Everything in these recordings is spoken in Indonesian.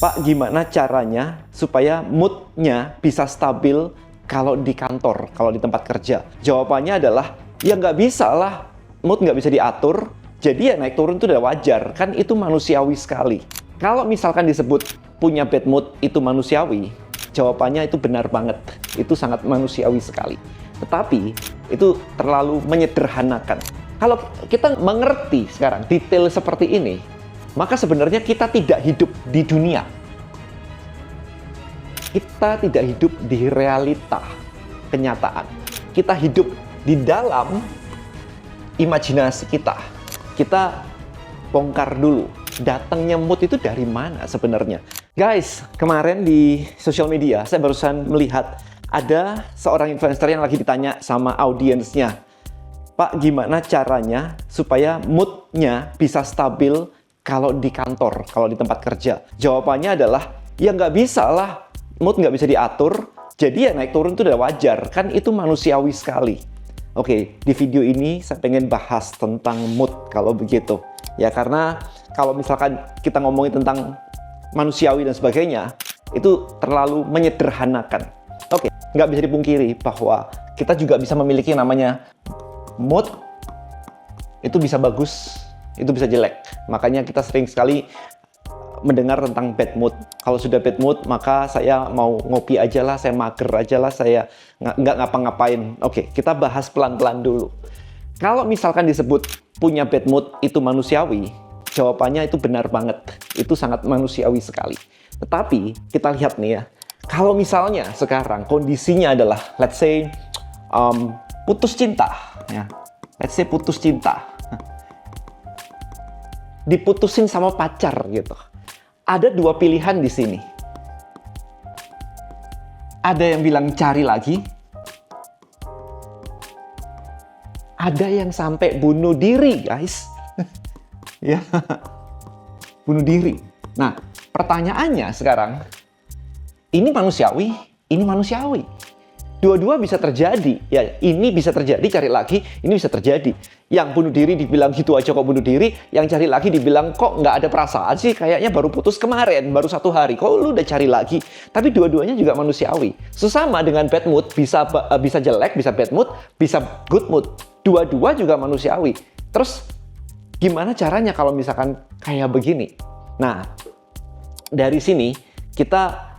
Pak, gimana caranya supaya moodnya bisa stabil kalau di kantor, kalau di tempat kerja? Jawabannya adalah, ya nggak bisa lah. Mood nggak bisa diatur, jadi ya naik turun itu udah wajar. Kan itu manusiawi sekali. Kalau misalkan disebut punya bad mood itu manusiawi, jawabannya itu benar banget. Itu sangat manusiawi sekali. Tetapi, itu terlalu menyederhanakan. Kalau kita mengerti sekarang detail seperti ini, maka sebenarnya kita tidak hidup di dunia. Kita tidak hidup di realita kenyataan. Kita hidup di dalam imajinasi kita. Kita bongkar dulu, datangnya mood itu dari mana sebenarnya. Guys, kemarin di sosial media, saya barusan melihat ada seorang influencer yang lagi ditanya sama audiensnya, Pak, gimana caranya supaya moodnya bisa stabil kalau di kantor, kalau di tempat kerja? Jawabannya adalah, ya nggak bisa lah. Mood nggak bisa diatur, jadi ya naik turun itu udah wajar. Kan itu manusiawi sekali. Oke, di video ini saya pengen bahas tentang mood kalau begitu. Ya, karena kalau misalkan kita ngomongin tentang manusiawi dan sebagainya, itu terlalu menyederhanakan. Oke, nggak bisa dipungkiri bahwa kita juga bisa memiliki namanya mood. Itu bisa bagus, itu bisa jelek. Makanya kita sering sekali mendengar tentang bad mood. Kalau sudah bad mood, maka saya mau ngopi aja lah, saya mager aja lah, saya nggak ngapa-ngapain. Oke, kita bahas pelan-pelan dulu. Kalau misalkan disebut punya bad mood itu manusiawi, jawabannya itu benar banget. Itu sangat manusiawi sekali. Tetapi, kita lihat nih ya, kalau misalnya sekarang kondisinya adalah, let's say, putus cinta. Ya. Let's say putus cinta. Diputusin sama pacar gitu. Ada dua pilihan di sini. Ada yang bilang cari lagi. Ada yang sampai bunuh diri, guys. Ya. Bunuh diri. Nah, pertanyaannya sekarang, ini manusiawi, ini manusiawi. Dua-dua bisa terjadi. Ya, ini bisa terjadi, cari lagi, ini bisa terjadi. Yang bunuh diri dibilang gitu aja kok bunuh diri, yang cari lagi dibilang kok nggak ada perasaan sih, kayaknya baru putus kemarin, baru 1 hari, kok lu udah cari lagi. Tapi dua-duanya juga manusiawi. Sesama dengan bad mood, bisa jelek, bisa bad mood, bisa good mood. Dua-dua juga manusiawi. Terus gimana caranya kalau misalkan kayak begini? Nah, dari sini kita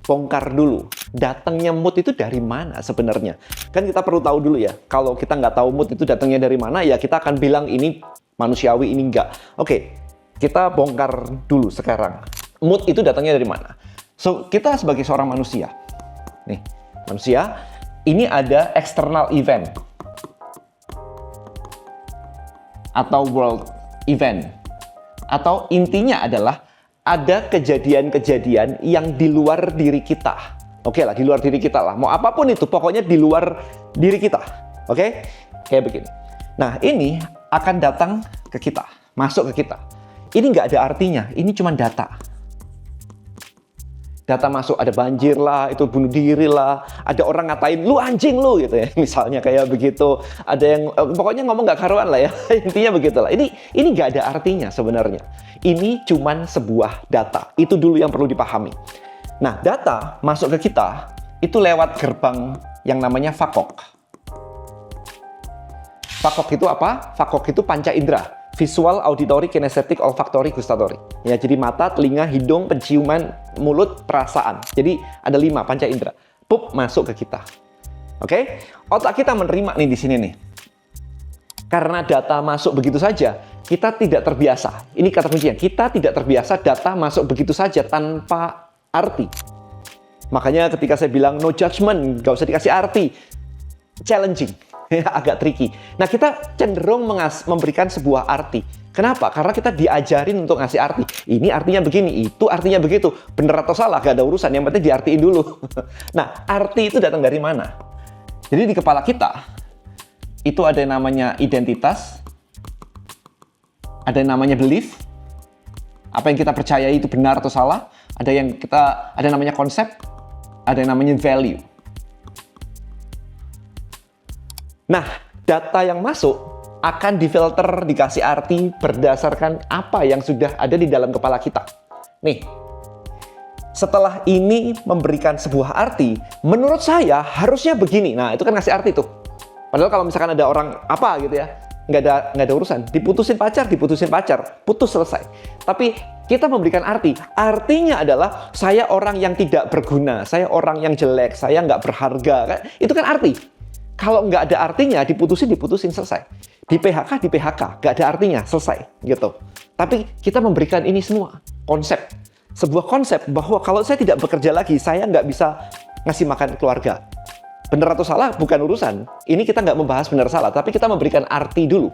bongkar dulu. Datangnya mood itu dari mana sebenarnya? Kan kita perlu tahu dulu ya. Kalau kita nggak tahu mood itu datangnya dari mana, ya kita akan bilang ini manusiawi, ini enggak. Oke, kita bongkar dulu sekarang. Mood itu datangnya dari mana? So, kita sebagai seorang manusia. Nih, manusia, ini ada external event. Atau world event. Atau intinya adalah ada kejadian-kejadian yang di luar diri kita. Oke lah, di luar diri kita lah. Mau apapun itu, pokoknya di luar diri kita. Oke? Kayak begini. Nah, ini akan datang ke kita. Masuk ke kita. Ini nggak ada artinya. Ini cuma data. Data masuk, ada banjir lah, itu bunuh diri lah. Ada orang ngatain, lu anjing lu, gitu ya. Misalnya kayak begitu. Ada yang, pokoknya ngomong nggak karuan lah ya. Intinya begitulah. Ini nggak ada artinya sebenarnya. Ini cuma sebuah data. Itu dulu yang perlu dipahami. Nah, data masuk ke kita itu lewat gerbang yang namanya fakok. Fakok itu apa? Fakok itu panca indera. Visual, auditory, kinesthetic, olfactory, gustatory. Ya, jadi mata, telinga, hidung, penciuman, mulut, perasaan. Jadi ada 5 panca indera. Pup, masuk ke kita. Oke? Otak kita menerima nih di sini nih. Karena data masuk begitu saja, kita tidak terbiasa. Ini kata kuncinya. Kita tidak terbiasa data masuk begitu saja tanpa arti. Makanya ketika saya bilang no judgment, nggak usah dikasih arti, challenging, agak tricky. Nah, kita cenderung memberikan sebuah arti. Kenapa? Karena kita diajarin untuk ngasih arti. Ini artinya begini, itu artinya begitu. Bener atau salah, gak ada urusan. Yang penting diartiin dulu. Nah, arti itu datang dari mana? Jadi di kepala kita, itu ada yang namanya identitas, ada yang namanya belief, apa yang kita percayai itu benar atau salah, ada namanya konsep, ada yang namanya value. Nah, data yang masuk akan difilter, dikasih arti berdasarkan apa yang sudah ada di dalam kepala kita. Nih, setelah ini memberikan sebuah arti, menurut saya harusnya begini. Nah, itu kan ngasih arti tuh. Padahal kalau misalkan ada orang apa gitu ya, nggak ada urusan. Diputusin pacar, putus selesai. Tapi kita memberikan arti. Artinya adalah saya orang yang tidak berguna, saya orang yang jelek, saya nggak berharga. Itu kan arti. Kalau nggak ada artinya, diputusin selesai. Di PHK, nggak ada artinya, selesai gitu. Tapi kita memberikan ini semua, konsep. Sebuah konsep bahwa kalau saya tidak bekerja lagi, saya nggak bisa ngasih makan keluarga. Benar atau salah bukan urusan. Ini kita nggak membahas benar salah, tapi kita memberikan arti dulu.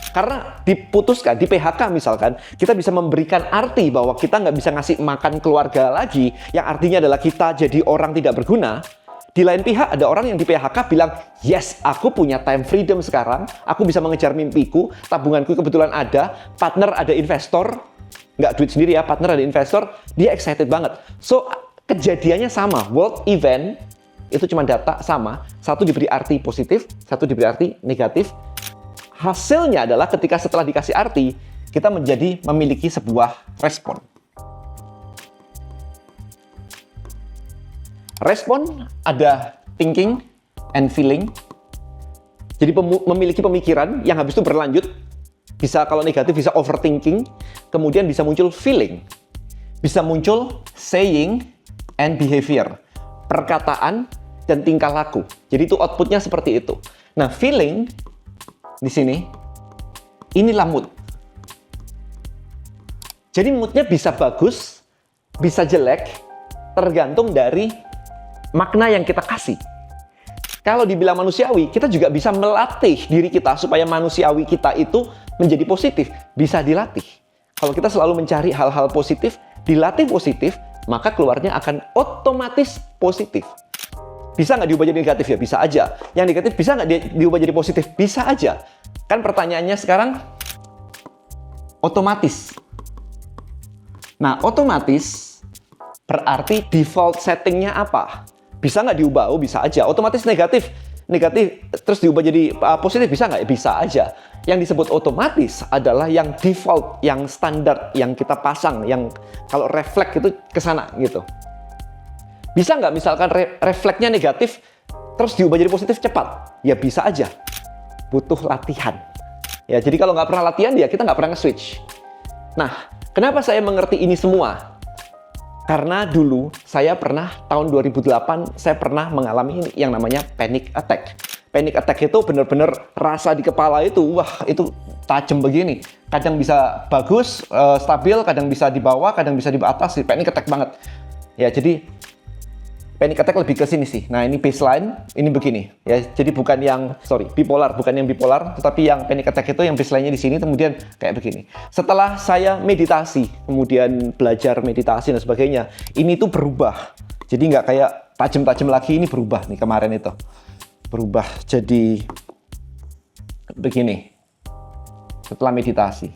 Karena diputuskan, di PHK misalkan, kita bisa memberikan arti bahwa kita nggak bisa ngasih makan keluarga lagi, yang artinya adalah kita jadi orang tidak berguna. Di lain pihak ada orang yang di PHK bilang, yes, aku punya time freedom sekarang, aku bisa mengejar mimpiku, tabunganku kebetulan ada, partner ada investor, nggak duit sendiri ya, partner ada investor, dia excited banget. So, kejadiannya sama, world event, itu cuma data sama, satu diberi arti positif, satu diberi arti negatif. Hasilnya adalah ketika setelah dikasih arti, kita memiliki sebuah respon. Respon ada thinking and feeling. Jadi memiliki pemikiran yang habis itu berlanjut. Bisa kalau negatif bisa overthinking, kemudian bisa muncul feeling. Bisa muncul saying and behavior. Perkataan dan tingkah laku. Jadi itu outputnya seperti itu. Nah, feeling di sini, inilah mood. Jadi moodnya bisa bagus, bisa jelek, tergantung dari makna yang kita kasih. Kalau dibilang manusiawi, kita juga bisa melatih diri kita supaya manusiawi kita itu menjadi positif. Bisa dilatih. Kalau kita selalu mencari hal-hal positif, dilatih positif, maka keluarnya akan otomatis positif. Bisa nggak diubah jadi negatif ya? Bisa aja. Yang negatif bisa nggak diubah jadi positif? Bisa aja. Kan pertanyaannya sekarang, otomatis. Nah, otomatis berarti default settingnya apa? Bisa nggak diubah? Oh, bisa aja. Otomatis negatif terus diubah jadi positif, bisa nggak? Bisa aja. Yang disebut otomatis adalah yang default, yang standar, yang kita pasang, yang kalau refleks itu ke sana gitu. Bisa nggak misalkan refleksnya negatif, terus diubah jadi positif cepat? Ya bisa aja. Butuh latihan. Ya, jadi kalau nggak pernah latihan, ya kita nggak pernah nge-switch. Nah, kenapa saya mengerti ini semua? Karena dulu saya pernah, tahun 2008, saya pernah mengalami ini yang namanya panic attack. Panic attack itu benar-benar rasa di kepala itu, wah itu tajam begini. Kadang bisa bagus, stabil, kadang bisa di bawah, kadang bisa di atas, panic attack banget. Ya, jadi panic attack lebih ke sini sih. Nah, ini baseline, ini begini. Ya, jadi bukan yang, bipolar, bukan yang bipolar, tetapi yang panic attack itu yang baseline-nya di sini, kemudian kayak begini. Setelah saya meditasi, kemudian belajar meditasi dan sebagainya, ini tuh berubah. Jadi nggak kayak tajam-tajam lagi, ini berubah nih kemarin itu. Berubah jadi begini. Setelah meditasi.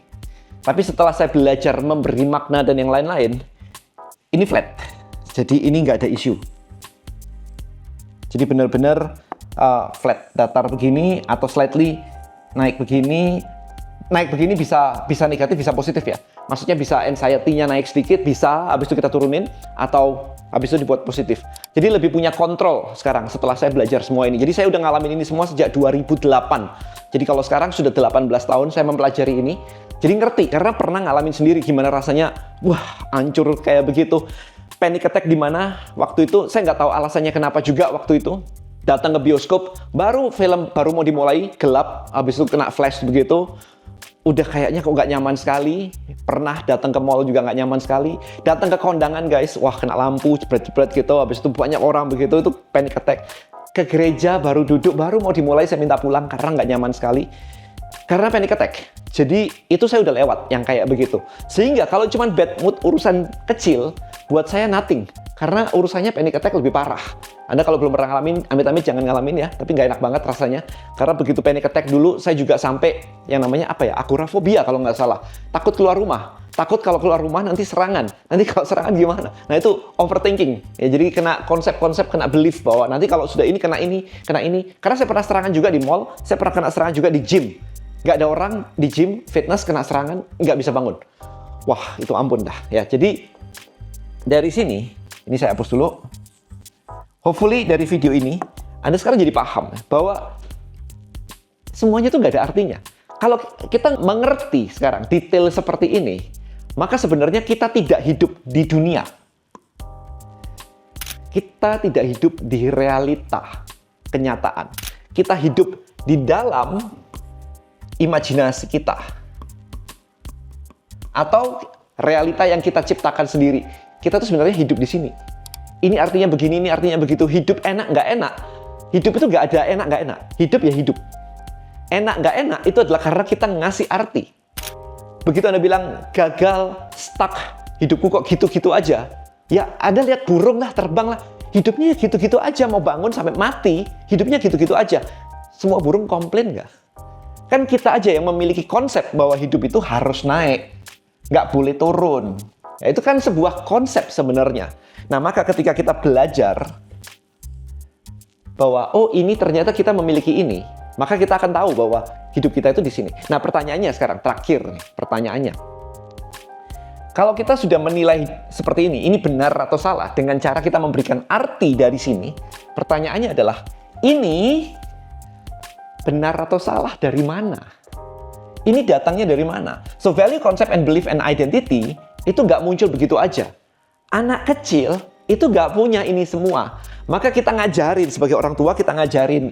Tapi setelah saya belajar memberi makna dan yang lain-lain, ini flat. Jadi ini nggak ada isu. Jadi benar-benar flat, datar begini atau slightly naik begini. Naik begini bisa negatif, bisa positif ya. Maksudnya bisa anxiety-nya naik sedikit, bisa habis itu kita turunin atau habis itu dibuat positif. Jadi lebih punya kontrol sekarang setelah saya belajar semua ini. Jadi saya udah ngalamin ini semua sejak 2008. Jadi kalau sekarang sudah 18 tahun saya mempelajari ini. Jadi ngerti karena pernah ngalamin sendiri gimana rasanya, wah hancur kayak begitu. Panic attack di mana waktu itu saya nggak tahu alasannya kenapa juga waktu itu datang ke bioskop film baru mau dimulai gelap habis itu kena flash begitu udah kayaknya kok nggak nyaman sekali. Pernah datang ke mall juga nggak nyaman sekali, datang ke kondangan guys, wah kena lampu jebret-jebret gitu habis itu banyak orang begitu, itu panic attack. Ke gereja baru duduk baru mau dimulai saya minta pulang karena nggak nyaman sekali karena panic attack. Jadi itu saya udah lewat yang kayak begitu. Sehingga kalau cuma bad mood urusan kecil, buat saya nothing. Karena urusannya panic attack lebih parah. Anda kalau belum pernah ngalamin, amit-amit jangan ngalamin ya. Tapi nggak enak banget rasanya. Karena begitu panic attack dulu, saya juga sampai yang namanya agorafobia kalau nggak salah. Takut keluar rumah. Takut kalau keluar rumah nanti serangan. Nanti kalau serangan gimana? Nah itu overthinking. Ya, jadi kena konsep-konsep, kena belief bahwa nanti kalau sudah ini, kena ini. Karena saya pernah serangan juga di mall, saya pernah kena serangan juga di gym. Nggak ada orang di gym, fitness, kena serangan, nggak bisa bangun. Wah, itu ampun dah. Ya, jadi dari sini, Ini saya hapus dulu. Hopefully dari video ini, Anda sekarang jadi paham bahwa semuanya tuh nggak ada artinya. Kalau kita mengerti sekarang detail seperti ini, maka sebenarnya kita tidak hidup di dunia. Kita tidak hidup di realita, kenyataan. Kita hidup di dalam imajinasi kita. Atau realita yang kita ciptakan sendiri. Kita tuh sebenarnya hidup di sini. Ini artinya begini, ini artinya begitu. Hidup enak, nggak enak. Hidup itu nggak ada enak, nggak enak. Hidup ya hidup. Enak, nggak enak, itu adalah karena kita ngasih arti. Begitu Anda bilang, gagal, stuck, hidupku kok gitu-gitu aja. Ya, Anda lihat burung lah, terbang lah. Hidupnya gitu-gitu aja, mau bangun sampai mati, hidupnya gitu-gitu aja. Semua burung komplain nggak? Kan kita aja yang memiliki konsep bahwa hidup itu harus naik. Nggak boleh turun. Ya, itu kan sebuah konsep sebenarnya. Nah, maka ketika kita belajar bahwa, oh ini ternyata kita memiliki ini, maka kita akan tahu bahwa hidup kita itu di sini. Nah, pertanyaannya sekarang, terakhir nih, pertanyaannya. Kalau kita sudah menilai seperti ini benar atau salah, dengan cara kita memberikan arti dari sini, pertanyaannya adalah, ini benar atau salah dari mana? Ini datangnya dari mana? So, value, concept, and belief, and identity, itu nggak muncul begitu aja. Anak kecil itu nggak punya ini semua. Maka kita ngajarin, sebagai orang tua kita ngajarin,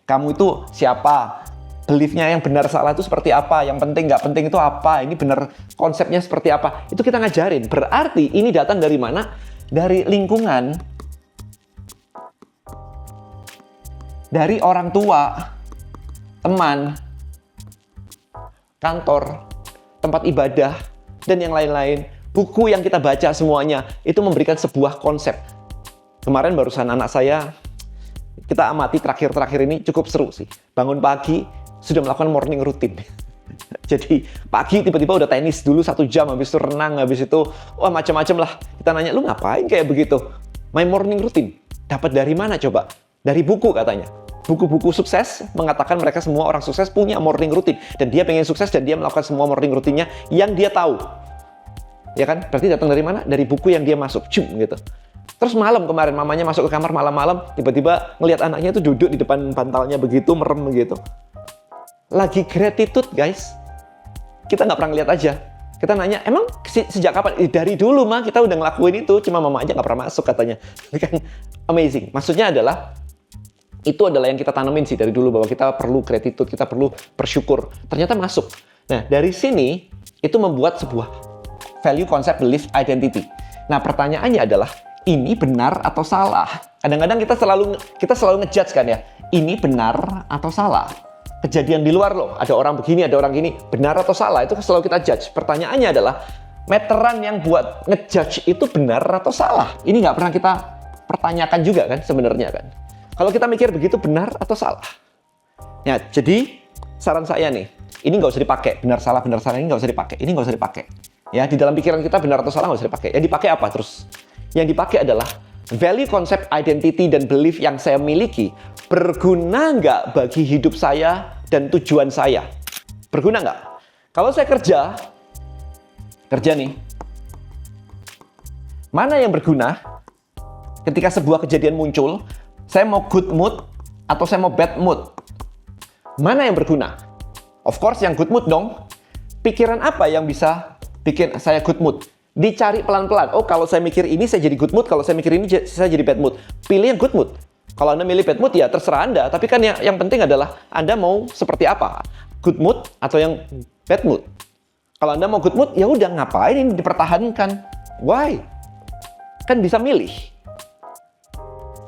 kamu itu siapa? Beliefnya yang benar salah itu seperti apa? Yang penting nggak penting itu apa? Ini benar konsepnya seperti apa? Itu kita ngajarin. Berarti ini datang dari mana? Dari lingkungan. Dari orang tua, teman, kantor, tempat ibadah, dan yang lain-lain. Buku yang kita baca semuanya, itu memberikan sebuah konsep. Kemarin barusan anak saya, kita amati terakhir-terakhir ini cukup seru sih. Bangun pagi, sudah melakukan morning routine. Jadi pagi tiba-tiba udah tenis dulu 1 jam, habis itu renang, habis itu wah macam-macam lah. Kita nanya, lu ngapain kayak begitu? My morning routine. Dapat dari mana coba? Dari buku katanya. Buku-buku sukses mengatakan mereka semua orang sukses punya morning routine. Dan dia pengen sukses dan dia melakukan semua morning routine-nya yang dia tahu. Ya kan? Berarti datang dari mana? Dari buku yang dia masuk. Gitu. Terus malam kemarin, mamanya masuk ke kamar malam-malam, tiba-tiba ngelihat anaknya itu duduk di depan bantalnya begitu, merem begitu. Lagi gratitude, guys. Kita nggak pernah ngeliat aja. Kita nanya, emang sejak kapan? Dari dulu, mah kita udah ngelakuin itu, cuma mama aja nggak pernah masuk katanya. Kan amazing. Maksudnya adalah, itu adalah yang kita tanemin sih dari dulu, bahwa kita perlu gratitude, kita perlu bersyukur. Ternyata masuk. Nah, dari sini, itu membuat sebuah value, concept, belief, identity. Nah, pertanyaannya adalah, ini benar atau salah? Kadang-kadang kita selalu ngejudge kan ya, ini benar atau salah? Kejadian di luar loh, ada orang begini, ada orang gini, benar atau salah? Itu selalu kita judge. Pertanyaannya adalah, meteran yang buat ngejudge itu benar atau salah? Ini nggak pernah kita pertanyakan juga kan sebenarnya kan? Kalau kita mikir begitu, benar atau salah? Ya, jadi saran saya nih, ini nggak usah dipakai. Benar salah ini nggak usah dipakai. Ini nggak usah dipakai. Ya, di dalam pikiran kita benar atau salah nggak usah dipakai. Yang dipakai apa terus? Yang dipakai adalah value, concept, identity, dan belief yang saya miliki berguna nggak bagi hidup saya dan tujuan saya? Berguna nggak? Kalau saya kerja nih, mana yang berguna ketika sebuah kejadian muncul? Saya mau good mood atau saya mau bad mood? Mana yang berguna? Of course yang good mood dong. Pikiran apa yang bisa bikin saya good mood? Dicari pelan-pelan. Oh, kalau saya mikir ini saya jadi good mood, kalau saya mikir ini saya jadi bad mood. Pilih yang good mood. Kalau Anda milih bad mood ya terserah Anda, tapi kan yang penting adalah Anda mau seperti apa? Good mood atau yang bad mood? Kalau Anda mau good mood, ya udah ngapain ini dipertahankan? Why? Kan bisa milih.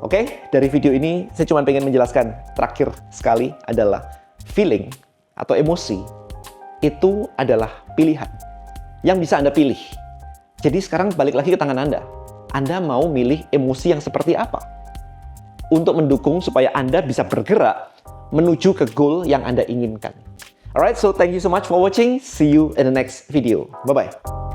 Oke, dari video ini saya cuma pengen menjelaskan terakhir sekali adalah feeling atau emosi itu adalah pilihan yang bisa Anda pilih. Jadi sekarang balik lagi ke tangan Anda. Anda mau milih emosi yang seperti apa? Untuk mendukung supaya Anda bisa bergerak menuju ke goal yang Anda inginkan. Alright, so thank you so much for watching. See you in the next video. Bye-bye.